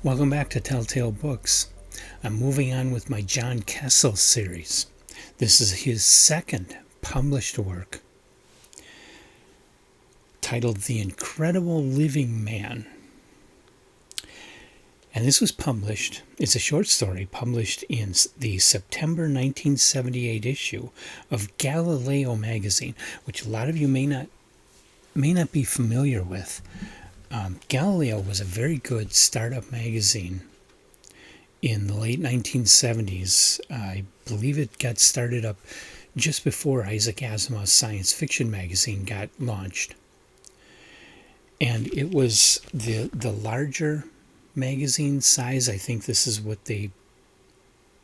Welcome back to Telltale Books. I'm moving on with my John Kessel series. This is his second published work, titled The Incredible Living Man. And this was published, it's a short story published in the September 1978 issue of Galileo magazine, which a lot of you may not be familiar with. Galileo was a very good startup magazine in the late 1970s. I believe it got started up just before Isaac Asimov's science fiction magazine got launched. And it was the larger magazine size. I think this is what they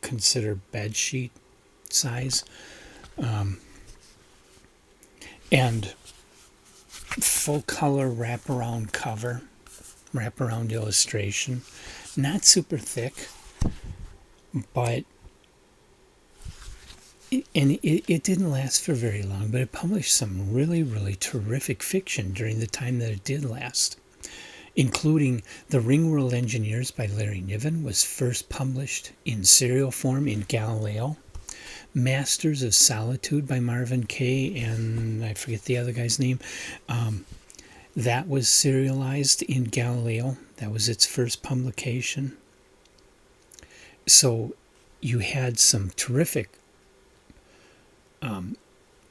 consider bedsheet size. And full color wraparound cover, wraparound illustration, not super thick, but it didn't last for very long, but it published some really, really terrific fiction during the time that it did last, including The Ringworld Engineers by Larry Niven was first published in serial form in Galileo. Masters of Solitude by Marvin Kaye, and I forget the other guy's name. That was serialized in Galileo. That was its first publication. So you had some terrific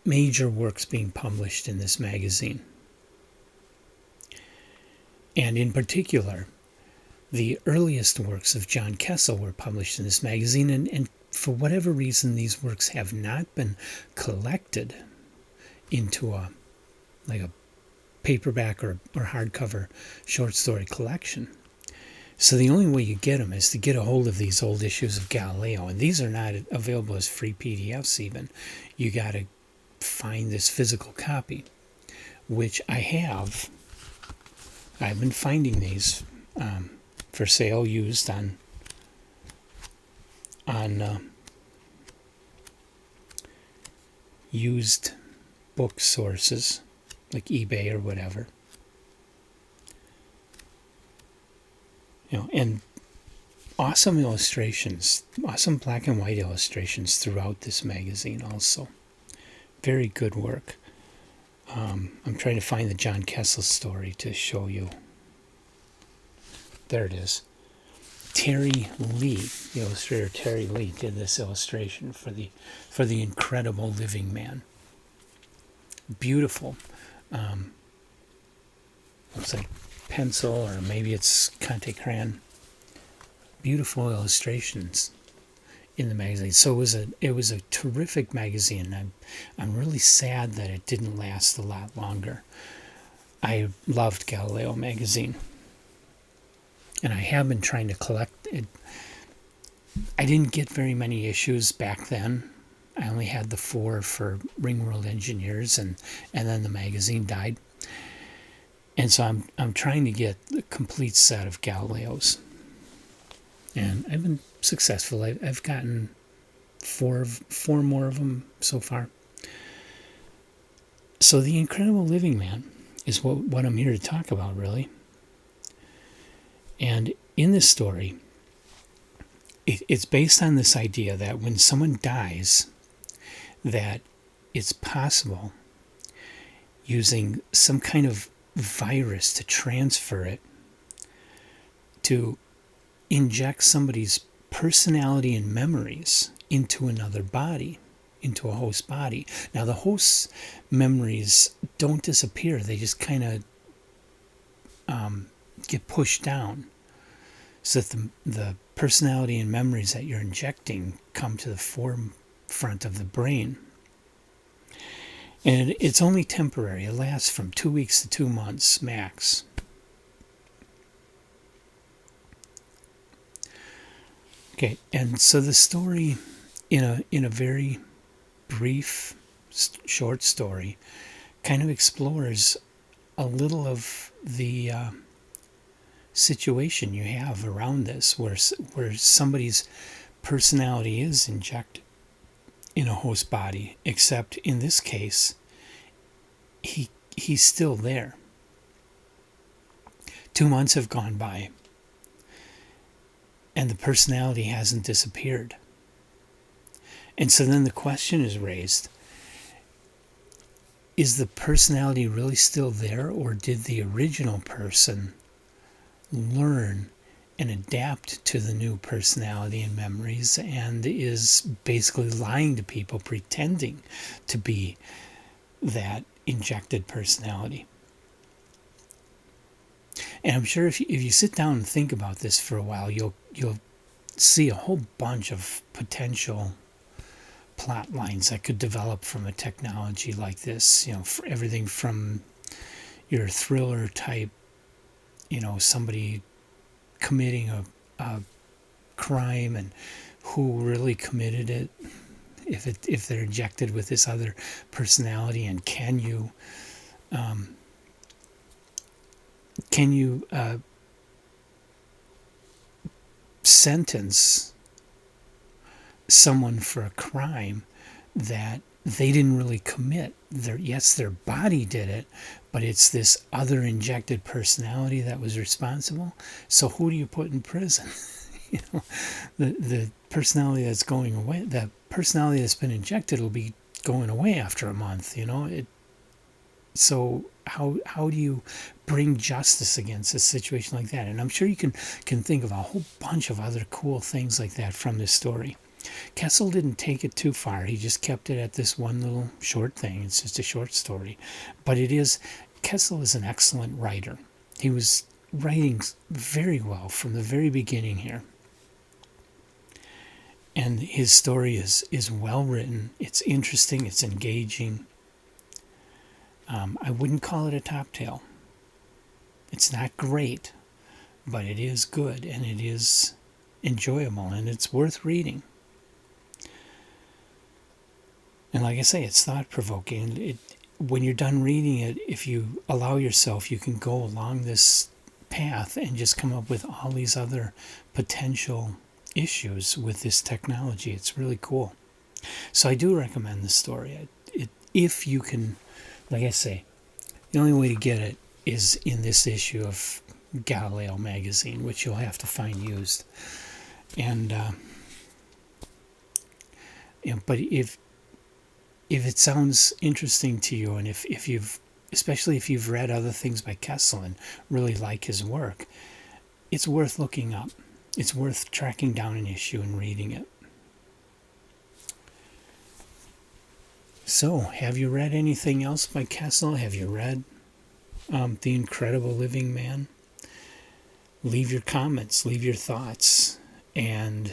major works being published in this magazine. And in particular, the earliest works of John Kessel were published in this magazine, and for whatever reason, these works have not been collected into a paperback or hardcover short story collection. So the only way you get them is to get a hold of these old issues of Galileo, and these are not available as free PDFs even. You got to find this physical copy, which I have. I've been finding these for sale, used on used book sources like eBay or whatever. And awesome illustrations, awesome black and white illustrations throughout this magazine also. Very good work. I'm trying to find the John Kessel story to show you. There it is. Terry Lee, the illustrator Terry Lee, did this illustration for the Incredible Living Man. Beautiful. Looks like pencil, or maybe it's Conte crayon. Beautiful illustrations in the magazine. So it was a terrific magazine. I'm really sad that it didn't last a lot longer. I loved Galileo magazine, and I have been trying to collect it. I didn't get very many issues back then. I only had the 4 for Ringworld Engineers, and then the magazine died. And so I'm trying to get the complete set of Galileos. And I've been successful. I've gotten four more of them so far. So The Incredible Living Man is what I'm here to talk about, really. And in this story, it's based on this idea that when someone dies, that it's possible, using some kind of virus to transfer it, to inject somebody's personality and memories into another body, into a host body. Now, the host's memories don't disappear. They just kind of get pushed down, so that the personality and memories that you're injecting come to the forefront of the brain. And it's only temporary. It lasts from 2 weeks to 2 months max. Okay, and so the story, in a very brief, short story, kind of explores a little of the situation you have around this, where somebody's personality is injected in a host body, except in this case, he's still there. 2 months have gone by, and the personality hasn't disappeared. And so then the question is raised, is the personality really still there, or did the original person learn and adapt to the new personality and memories and is basically lying to people, pretending to be that injected personality? And I'm sure if you sit down and think about this for a while, you'll see a whole bunch of potential plot lines that could develop from a technology like this. For everything from your thriller type, somebody committing a crime and who really committed it, if they're injected with this other personality, and can you sentence someone for a crime that they didn't really commit. Yes, their body did it, but it's this other injected personality that was responsible. So who do you put in prison? The personality that's going away, the personality that's been injected will be going away after a month. So how do you bring justice against a situation like that? And I'm sure you can think of a whole bunch of other cool things like that from this story. Kessel didn't take it too far. He just kept it at this one little short thing. It's just a short story. But Kessel is an excellent writer. He was writing very well from the very beginning here. And his story is well written. It's interesting. It's engaging. I wouldn't call it a top tale. It's not great, but it is good, and it is enjoyable, and it's worth reading. And like I say, it's thought-provoking. When you're done reading it, if you allow yourself, you can go along this path and just come up with all these other potential issues with this technology. It's really cool. So I do recommend this story. If you can, like I say, the only way to get it is in this issue of Galileo magazine, which you'll have to find used. And but if it sounds interesting to you, and especially if you've read other things by Kessel and really like his work, it's worth looking up. It's worth tracking down an issue and reading it. So, have you read anything else by Kessel? Have you read The Incredible Living Man? Leave your comments, leave your thoughts, and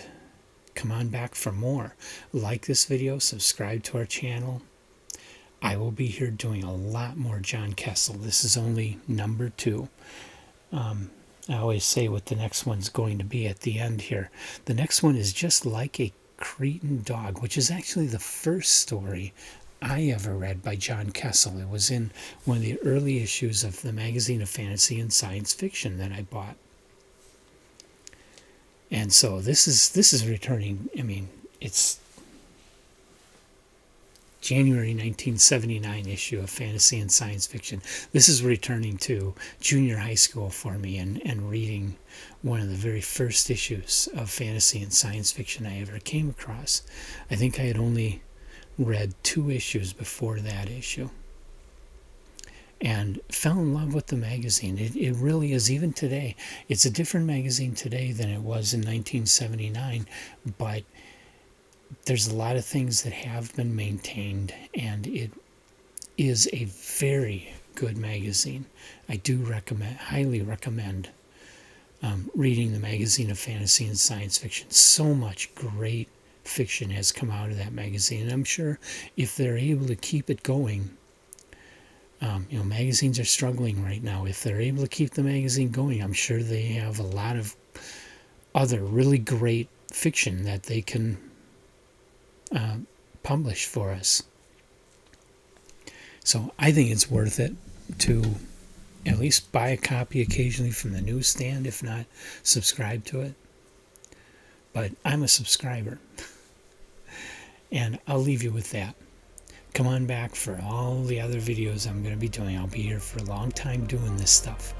come on back for more. Like this video, subscribe to our channel. I will be here doing a lot more John Kessel. This is only number 2. I always say what the next one's going to be at the end here. The next one is Just Like a Cretin Dog, which is actually the first story I ever read by John Kessel. It was in one of the early issues of the magazine of fantasy and science fiction that I bought. And so this is returning. I mean, it's January 1979 issue of fantasy and science fiction. This is returning to junior high school for me and reading one of the very first issues of fantasy and science fiction I ever came across. I think I had only read 2 issues before that issue, and fell in love with the magazine. It really is. Even today, it's a different magazine today than it was in 1979, but there's a lot of things that have been maintained, and it is a very good magazine. I do highly recommend reading the magazine of fantasy and science fiction. So much great fiction has come out of that magazine, and I'm sure if they're able to keep it going, magazines are struggling right now. If they're able to keep the magazine going, I'm sure they have a lot of other really great fiction that they can publish for us. So I think it's worth it to at least buy a copy occasionally from the newsstand, if not subscribe to it. But I'm a subscriber. And I'll leave you with that. Come on back for all the other videos I'm going to be doing. I'll be here for a long time doing this stuff.